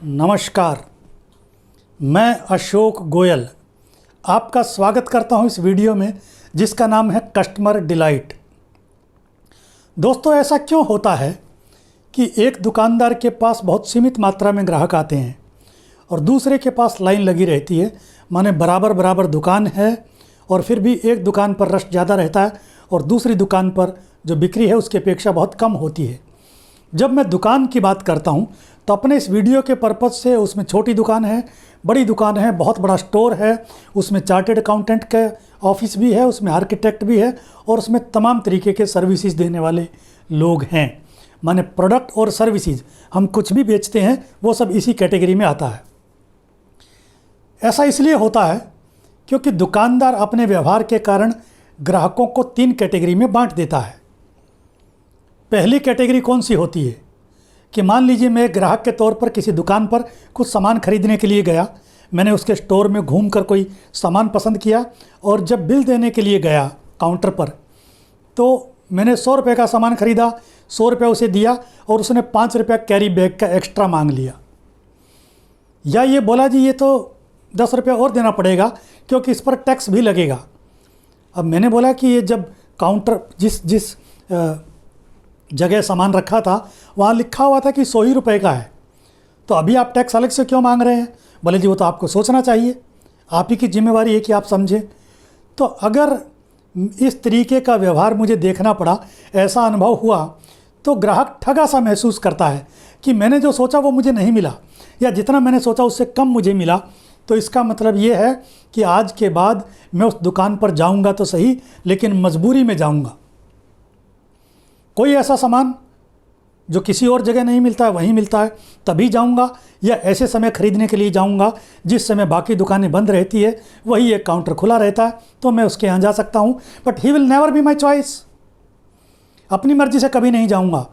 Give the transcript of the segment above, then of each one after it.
नमस्कार, मैं अशोक गोयल आपका स्वागत करता हूं इस वीडियो में जिसका नाम है कस्टमर डिलाइट। दोस्तों, ऐसा क्यों होता है कि एक दुकानदार के पास बहुत सीमित मात्रा में ग्राहक आते हैं और दूसरे के पास लाइन लगी रहती है, माने बराबर बराबर दुकान है और फिर भी एक दुकान पर रश ज़्यादा रहता है और दूसरी दुकान पर जो बिक्री है उसकी अपेक्षा बहुत कम होती है। जब मैं दुकान की बात करता हूं तो अपने इस वीडियो के पर्पज़ से उसमें छोटी दुकान है, बड़ी दुकान है, बहुत बड़ा स्टोर है, उसमें चार्टेड अकाउंटेंट का ऑफिस भी है, उसमें आर्किटेक्ट भी है और उसमें तमाम तरीके के सर्विसेज देने वाले लोग हैं। माने प्रोडक्ट और सर्विसेज हम कुछ भी बेचते हैं वो सब इसी कैटेगरी में आता है। ऐसा इसलिए होता है क्योंकि दुकानदार अपने व्यवहार के कारण ग्राहकों को 3 कैटेगरी में बांट देता है। पहली कैटेगरी कौन सी होती है कि मान लीजिए मैं एक ग्राहक के तौर पर किसी दुकान पर कुछ सामान खरीदने के लिए गया, मैंने उसके स्टोर में घूमकर कोई सामान पसंद किया और जब बिल देने के लिए गया काउंटर पर तो मैंने 100 रुपये का सामान खरीदा, 100 रुपये उसे दिया और उसने 5 रुपये कैरी बैग का एक्स्ट्रा मांग लिया, या ये बोला जी ये तो 10 रुपये और देना पड़ेगा क्योंकि इस पर टैक्स भी लगेगा। अब मैंने बोला कि ये जब काउंटर जिस जगह सामान रखा था वहाँ लिखा हुआ था कि 100 ही रुपये का है, तो अभी आप टैक्स अलग से क्यों मांग रहे हैं? बोले जी वो तो आपको सोचना चाहिए, आप ही की जिम्मेवारी है कि आप समझें। तो अगर इस तरीके का व्यवहार मुझे देखना पड़ा, ऐसा अनुभव हुआ, तो ग्राहक ठगा सा महसूस करता है कि मैंने जो सोचा वो मुझे नहीं मिला या जितना मैंने सोचा उससे कम मुझे मिला। तो इसका मतलब ये है कि आज के बाद मैं उस दुकान पर जाऊंगा तो सही, लेकिन मजबूरी में जाऊंगा। कोई ऐसा सामान जो किसी और जगह नहीं मिलता है वहीं मिलता है तभी जाऊंगा, या ऐसे समय खरीदने के लिए जाऊंगा जिस समय बाकी दुकानें बंद रहती है, वही एक काउंटर खुला रहता है, तो मैं उसके यहाँ जा सकता हूँ। But he will never be my choice. अपनी मर्जी से कभी नहीं जाऊँगा।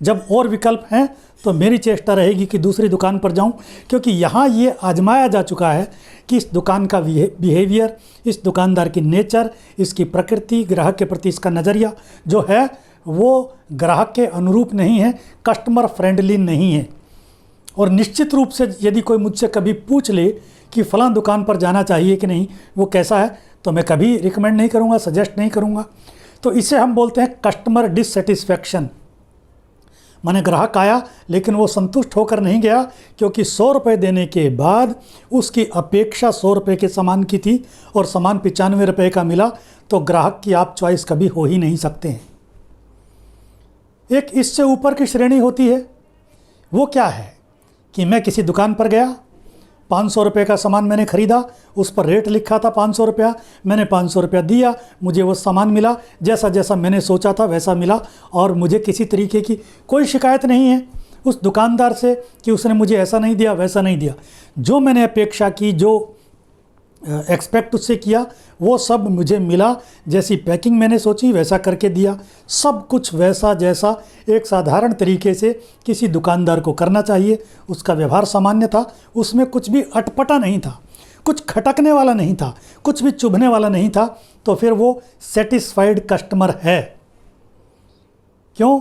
जब और विकल्प हैं तो मेरी चेष्टा रहेगी कि दूसरी दुकान पर जाऊं, क्योंकि यहाँ ये आजमाया जा चुका है कि इस दुकान का बिहेवियर, इस दुकानदार की नेचर, इसकी प्रकृति, ग्राहक के प्रति इसका नज़रिया जो है वो ग्राहक के अनुरूप नहीं है, कस्टमर फ्रेंडली नहीं है। और निश्चित रूप से यदि कोई मुझसे कभी पूछ ले कि फ़लाँ दुकान पर जाना चाहिए कि नहीं, वो कैसा है, तो मैं कभी रिकमेंड नहीं करूँगा, सजेस्ट नहीं करूँगा। तो इसे हम बोलते हैं कस्टमर डिससेटिस्फैक्शन। माने ग्राहक आया लेकिन वो संतुष्ट होकर नहीं गया, क्योंकि 100 रुपये देने के बाद उसकी अपेक्षा 100 रुपये के सामान की थी और सामान 95 रुपये का मिला, तो ग्राहक की आप चॉइस कभी हो ही नहीं सकते हैं। एक इससे ऊपर की श्रेणी होती है, वो क्या है कि मैं किसी दुकान पर गया, 500 रुपये का सामान मैंने ख़रीदा, उस पर रेट लिखा था 500 रुपया, मैंने 500 रुपया दिया, मुझे वो सामान मिला, जैसा जैसा मैंने सोचा था वैसा मिला और मुझे किसी तरीके की कोई शिकायत नहीं है उस दुकानदार से कि उसने मुझे ऐसा नहीं दिया वैसा नहीं दिया। जो मैंने अपेक्षा की, जो एक्सपेक्ट उससे किया, वो सब मुझे मिला। जैसी पैकिंग मैंने सोची वैसा करके दिया, सब कुछ वैसा जैसा एक साधारण तरीके से किसी दुकानदार को करना चाहिए। उसका व्यवहार सामान्य था, उसमें कुछ भी अटपटा नहीं था, कुछ खटकने वाला नहीं था, कुछ भी चुभने वाला नहीं था। तो फिर वो सेटिस्फाइड कस्टमर है। क्यों?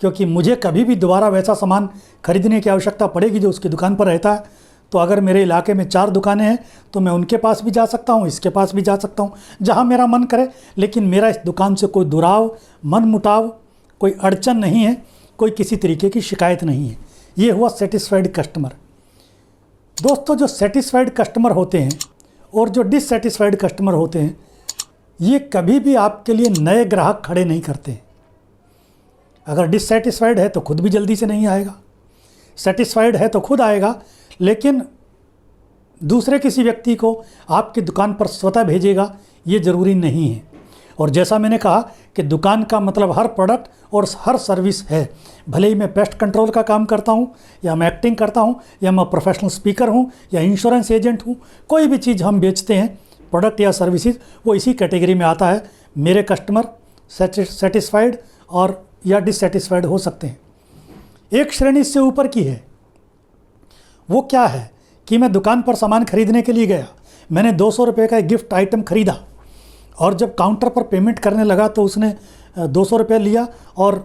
क्योंकि मुझे कभी भी दोबारा वैसा सामान खरीदने की आवश्यकता पड़ेगी जो उसकी दुकान पर रहता है। तो अगर मेरे इलाके में 4 दुकानें हैं तो मैं उनके पास भी जा सकता हूँ, इसके पास भी जा सकता हूँ, जहाँ मेरा मन करे। लेकिन मेरा इस दुकान से कोई दुराव, मन मुटाव, कोई अड़चन नहीं है, कोई किसी तरीके की शिकायत नहीं है। ये हुआ सेटिस्फाइड कस्टमर। दोस्तों, जो सेटिस्फाइड कस्टमर होते हैं और जो डिससेटिस्फाइड कस्टमर होते हैं, ये कभी भी आपके लिए नए ग्राहक खड़े नहीं करते हैं। अगर डिससेटिस्फाइड है तो खुद भी जल्दी से नहीं आएगा, सेटिस्फाइड है तो खुद आएगा, लेकिन दूसरे किसी व्यक्ति को आपकी दुकान पर स्वतः भेजेगा ये ज़रूरी नहीं है। और जैसा मैंने कहा कि दुकान का मतलब हर प्रोडक्ट और हर सर्विस है। भले ही मैं पेस्ट कंट्रोल का काम करता हूँ, या मैं एक्टिंग करता हूँ, या मैं प्रोफेशनल स्पीकर हूँ, या इंश्योरेंस एजेंट हूँ, कोई भी चीज़ हम बेचते हैं, प्रोडक्ट या सर्विसेज, वो इसी कैटेगरी में आता है। मेरे कस्टमर सेटिस्फाइड और या डिससेटिस्फाइड हो सकते हैं। एक श्रेणी इससे ऊपर की है, वो क्या है कि मैं दुकान पर सामान खरीदने के लिए गया, मैंने 200 रुपये का एक गिफ्ट आइटम खरीदा और जब काउंटर पर पेमेंट करने लगा तो उसने 200 रुपये लिया और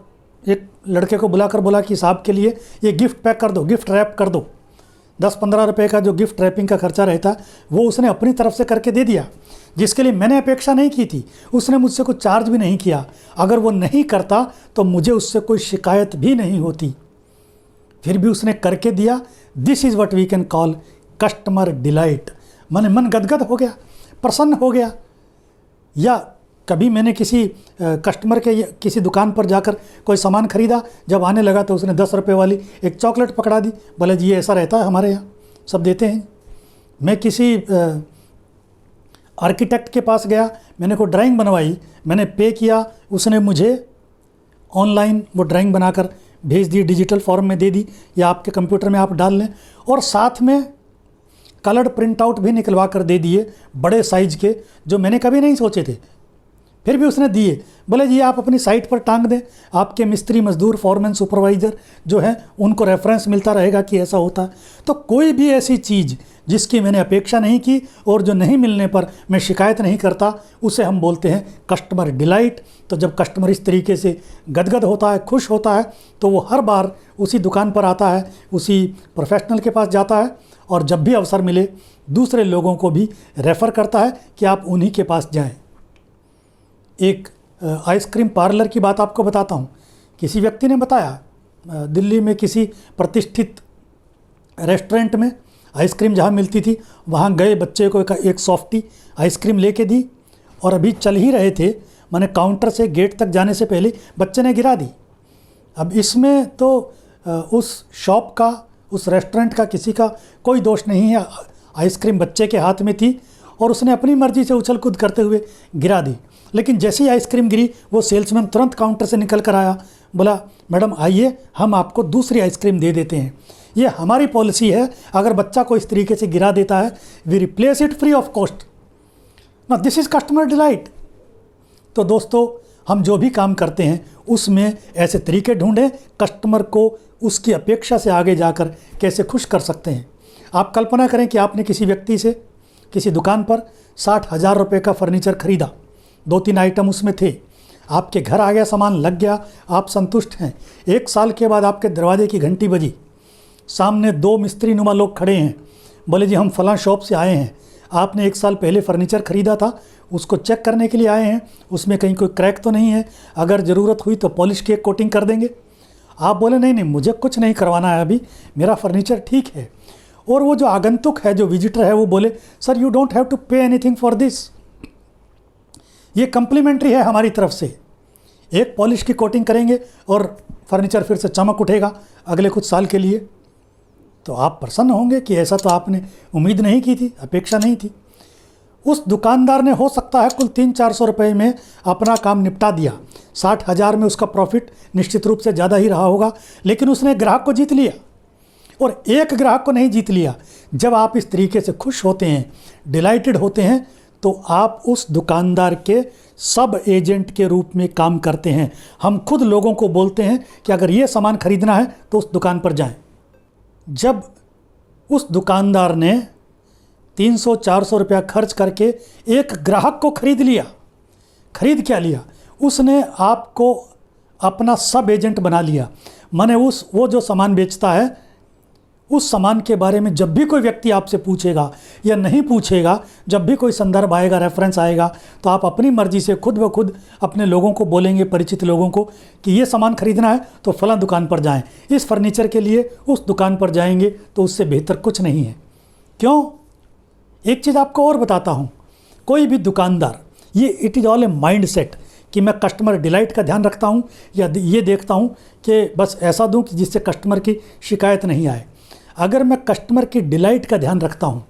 एक लड़के को बुलाकर बोला कि साहब के लिए ये गिफ्ट पैक कर दो, गिफ्ट रैप कर दो। 10-15 रुपये का जो गिफ्ट रैपिंग का खर्चा रहता वो उसने अपनी तरफ से करके दे दिया, जिसके लिए मैंने अपेक्षा नहीं की थी। उसने मुझसे कुछ चार्ज भी नहीं किया। अगर वो नहीं करता तो मुझे उससे कोई शिकायत भी नहीं होती, फिर भी उसने करके दिया। This is what we can call customer delight. मन गदगद हो गया, प्रसन्न हो गया। या कभी मैंने किसी कस्टमर के किसी दुकान पर जाकर कोई सामान खरीदा, जब आने लगा तो उसने 10 रुपये वाली एक चॉकलेट पकड़ा दी, बोले जी ये ऐसा रहता है हमारे यहाँ, सब देते हैं। मैं किसी आर्किटेक्ट के पास गया, मैंने कोई ड्राइंग बनवाई, मैंने पे किया, उसने मुझे ऑनलाइन वो ड्राइंग बनाकर भेज दी, डिजिटल फॉर्म में दे दी, या आपके कंप्यूटर में आप डाल लें, और साथ में कलर्ड प्रिंट आउट भी निकलवा कर दे दिए, बड़े साइज़ के, जो मैंने कभी नहीं सोचे थे, फिर भी उसने दिए। बोले जी आप अपनी साइट पर टांग दें, आपके मिस्त्री मजदूर फॉरमैन सुपरवाइज़र जो है उनको रेफरेंस मिलता रहेगा कि ऐसा होता है। तो कोई भी ऐसी चीज़ जिसकी मैंने अपेक्षा नहीं की और जो नहीं मिलने पर मैं शिकायत नहीं करता, उसे हम बोलते हैं कस्टमर डिलाइट। तो जब कस्टमर इस तरीके से गदगद होता है, खुश होता है, तो वो हर बार उसी दुकान पर आता है, उसी प्रोफेशनल के पास जाता है, और जब भी अवसर मिले दूसरे लोगों को भी रेफ़र करता है कि आप उन्हीं के पास जाएं। एक आइसक्रीम पार्लर की बात आपको बताता हूँ। किसी व्यक्ति ने बताया, दिल्ली में किसी प्रतिष्ठित रेस्टोरेंट में आइसक्रीम जहाँ मिलती थी, वहाँ गए, बच्चे को एक सॉफ्टी आइसक्रीम लेके दी, और अभी चल ही रहे थे, मैंने काउंटर से गेट तक जाने से पहले बच्चे ने गिरा दी। अब इसमें तो उस शॉप का, उस रेस्टोरेंट का, किसी का कोई दोष नहीं है। आइसक्रीम बच्चे के हाथ में थी और उसने अपनी मर्ज़ी से उछल कूद करते हुए गिरा दी। लेकिन जैसे ही आइसक्रीम गिरी, वो सेल्समैन तुरंत काउंटर से निकल कर आया, बोला मैडम आइए, हम आपको दूसरी आइसक्रीम दे देते हैं। ये हमारी पॉलिसी है, अगर बच्चा को इस तरीके से गिरा देता है, we replace it free of cost. ना, दिस इज़ कस्टमर डिलाइट। तो दोस्तों, हम जो भी काम करते हैं उसमें ऐसे तरीके ढूंढें कस्टमर को उसकी अपेक्षा से आगे जाकर कैसे खुश कर सकते हैं। आप कल्पना करें कि आपने किसी व्यक्ति से किसी दुकान पर 60,000 रुपये का फर्नीचर खरीदा, 2-3 आइटम उसमें थे, आपके घर आ गया, सामान लग गया, आप संतुष्ट हैं। 1 साल के बाद आपके दरवाजे की घंटी बजी, सामने 2 मिस्त्री नुमा लोग खड़े हैं, बोले जी हम फलां शॉप से आए हैं, आपने 1 साल पहले फर्नीचर ख़रीदा था, उसको चेक करने के लिए आए हैं, उसमें कहीं कोई क्रैक तो नहीं है, अगर ज़रूरत हुई तो पॉलिश की एक कोटिंग कर देंगे। आप बोले नहीं नहीं, मुझे कुछ नहीं करवाना है, अभी मेरा फर्नीचर ठीक है। और वो जो आगंतुक है, जो विजिटर है, वो बोले sir you don't have to pay anything for this, ये कम्प्लीमेंट्री है हमारी तरफ से। एक पॉलिश की कोटिंग करेंगे और फर्नीचर फिर से चमक उठेगा अगले कुछ साल के लिए। तो आप प्रसन्न होंगे कि ऐसा तो आपने उम्मीद नहीं की थी, अपेक्षा नहीं थी। उस दुकानदार ने हो सकता है कुल 300-400 रुपये में अपना काम निपटा दिया, 60,000 में उसका प्रॉफिट निश्चित रूप से ज़्यादा ही रहा होगा, लेकिन उसने ग्राहक को जीत लिया। और एक ग्राहक को नहीं जीत लिया। जब आप इस तरीके से खुश होते हैं, डिलाइटेड होते हैं, तो आप उस दुकानदार के सब एजेंट के रूप में काम करते हैं। हम खुद लोगों को बोलते हैं कि अगर ये सामान खरीदना है तो उस दुकान पर जाएं। जब उस दुकानदार ने 300-400 रुपया खर्च करके एक ग्राहक को खरीद लिया, खरीद क्या लिया, उसने आपको अपना सब एजेंट बना लिया। माने वो जो सामान बेचता है, उस सामान के बारे में जब भी कोई व्यक्ति आपसे पूछेगा या नहीं पूछेगा, जब भी कोई संदर्भ आएगा, रेफरेंस आएगा, तो आप अपनी मर्जी से खुद ब खुद अपने लोगों को बोलेंगे, परिचित लोगों को, कि ये सामान खरीदना है तो फलां दुकान पर जाएं, इस फर्नीचर के लिए उस दुकान पर जाएंगे, तो उससे बेहतर कुछ नहीं है। क्यों? एक चीज़ आपको और बताता हूँ, कोई भी दुकानदार, ये it is all a mind set कि मैं कस्टमर डिलाइट का ध्यान रखता हूँ या ये देखता हूँ कि बस ऐसा दूँ कि जिससे कस्टमर की शिकायत नहीं आए। अगर मैं कस्टमर की डिलाइट का ध्यान रखता हूँ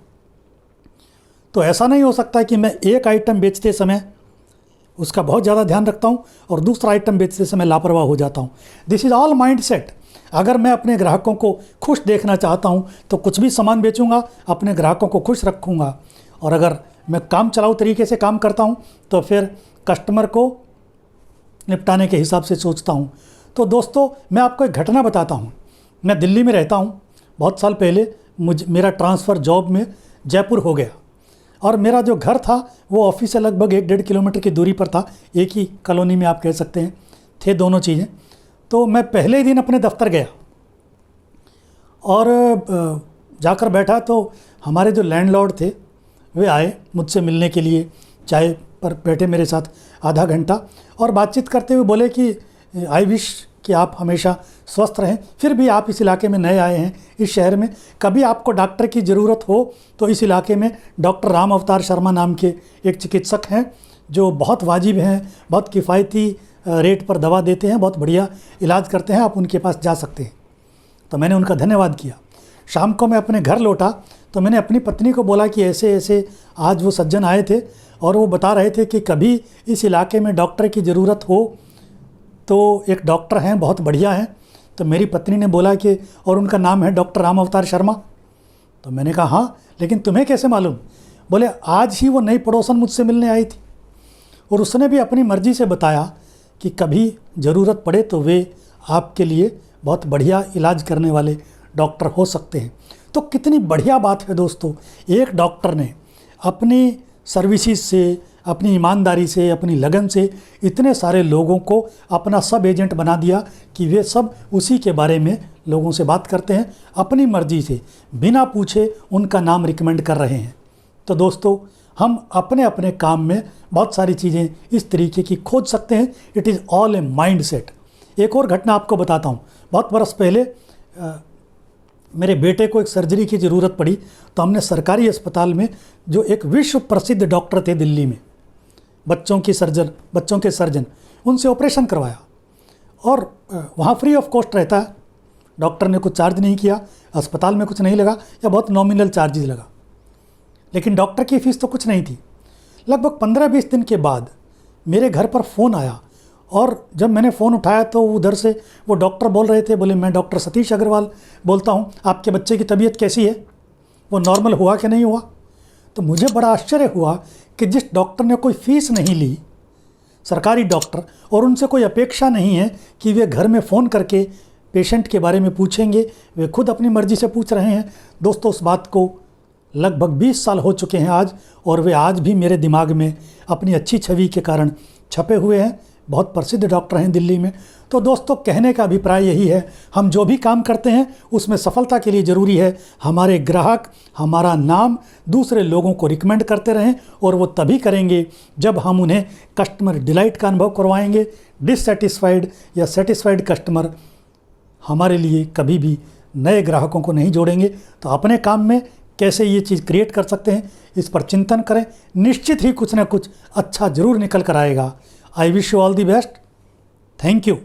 तो ऐसा नहीं हो सकता कि मैं एक आइटम बेचते समय उसका बहुत ज़्यादा ध्यान रखता हूँ और दूसरा आइटम बेचते समय लापरवाह हो जाता हूँ। This is all mind set. अगर मैं अपने ग्राहकों को खुश देखना चाहता हूँ तो कुछ भी सामान बेचूंगा, अपने ग्राहकों को खुश रखूँगा, और अगर मैं काम चलाऊ तरीके से काम करता हूँ तो फिर कस्टमर को निपटाने के हिसाब से सोचता हूँ। तो दोस्तों, मैं आपको एक घटना बताता हूँ। मैं दिल्ली में रहता हूँ। बहुत साल पहले मेरा ट्रांसफ़र जॉब में जयपुर हो गया, और मेरा जो घर था वो ऑफिस से लगभग 1-1.5 किलोमीटर की दूरी पर था। एक ही कॉलोनी में आप कह सकते हैं थे दोनों चीज़ें। तो मैं पहले ही दिन अपने दफ्तर गया, और जाकर बैठा तो हमारे जो लैंडलॉर्ड थे वे आए मुझसे मिलने के लिए, चाय पर बैठे मेरे साथ आधा घंटा और बातचीत करते हुए बोले कि आई विश कि आप हमेशा स्वस्थ रहें, फिर भी आप इस इलाके में नए आए हैं, इस शहर में, कभी आपको डॉक्टर की ज़रूरत हो तो इस इलाके में डॉक्टर राम अवतार शर्मा नाम के एक चिकित्सक हैं जो बहुत वाजिब हैं, बहुत किफ़ायती रेट पर दवा देते हैं, बहुत बढ़िया इलाज करते हैं, आप उनके पास जा सकते हैं। तो मैंने उनका धन्यवाद किया। शाम को मैं अपने घर लौटा तो मैंने अपनी पत्नी को बोला कि ऐसे ऐसे आज वो सज्जन आए थे और वो बता रहे थे कि कभी इस इलाके में डॉक्टर की ज़रूरत हो तो एक डॉक्टर हैं, बहुत बढ़िया हैं। तो मेरी पत्नी ने बोला कि और उनका नाम है डॉक्टर राम अवतार शर्मा। तो मैंने कहा हाँ, लेकिन तुम्हें कैसे मालूम? बोले आज ही वो नई पड़ोसन मुझसे मिलने आई थी और उसने भी अपनी मर्ज़ी से बताया कि कभी ज़रूरत पड़े तो वे आपके लिए बहुत बढ़िया इलाज करने वाले डॉक्टर हो सकते हैं। तो कितनी बढ़िया बात है दोस्तों, एक डॉक्टर ने अपनी सर्विसेज से, अपनी ईमानदारी से, अपनी लगन से इतने सारे लोगों को अपना सब एजेंट बना दिया कि वे सब उसी के बारे में लोगों से बात करते हैं, अपनी मर्ज़ी से बिना पूछे उनका नाम रिकमेंड कर रहे हैं। तो दोस्तों हम अपने अपने काम में बहुत सारी चीज़ें इस तरीके की खोज सकते हैं। It is all a mind set. एक और घटना आपको बताता हूँ। बहुत बरस पहले मेरे बेटे को एक सर्जरी की ज़रूरत पड़ी तो हमने सरकारी अस्पताल में जो एक विश्व प्रसिद्ध डॉक्टर थे दिल्ली में, बच्चों के सर्जन, उनसे ऑपरेशन करवाया और वहाँ फ्री ऑफ कॉस्ट रहता है। डॉक्टर ने कुछ चार्ज नहीं किया, अस्पताल में कुछ नहीं लगा या बहुत नॉमिनल चार्जेस लगा, लेकिन डॉक्टर की फ़ीस तो कुछ नहीं थी। लगभग 15-20 दिन के बाद मेरे घर पर फ़ोन आया और जब मैंने फ़ोन उठाया तो उधर से वो डॉक्टर बोल रहे थे, बोले मैं डॉक्टर सतीश अग्रवाल बोलता हूँ, आपके बच्चे की तबीयत कैसी है, वो नॉर्मल हुआ कि नहीं हुआ? तो मुझे बड़ा आश्चर्य हुआ कि जिस डॉक्टर ने कोई फ़ीस नहीं ली, सरकारी डॉक्टर, और उनसे कोई अपेक्षा नहीं है कि वे घर में फ़ोन करके पेशेंट के बारे में पूछेंगे, वे खुद अपनी मर्ज़ी से पूछ रहे हैं। दोस्तों उस बात को लगभग 20 साल हो चुके हैं आज, और वे आज भी मेरे दिमाग में अपनी अच्छी छवि के कारण छपे हुए हैं। बहुत प्रसिद्ध डॉक्टर हैं दिल्ली में। तो दोस्तों कहने का अभिप्राय यही है, हम जो भी काम करते हैं उसमें सफलता के लिए ज़रूरी है हमारे ग्राहक हमारा नाम दूसरे लोगों को रिकमेंड करते रहें, और वो तभी करेंगे जब हम उन्हें कस्टमर डिलाइट का अनुभव करवाएंगे। डिससेटिस्फाइड या सेटिस्फाइड कस्टमर हमारे लिए कभी भी नए ग्राहकों को नहीं जोड़ेंगे। तो अपने काम में कैसे ये चीज़ क्रिएट कर सकते हैं, इस पर चिंतन करें, निश्चित ही कुछ ना कुछ अच्छा ज़रूर निकल कर आएगा। I wish you all the best. Thank you.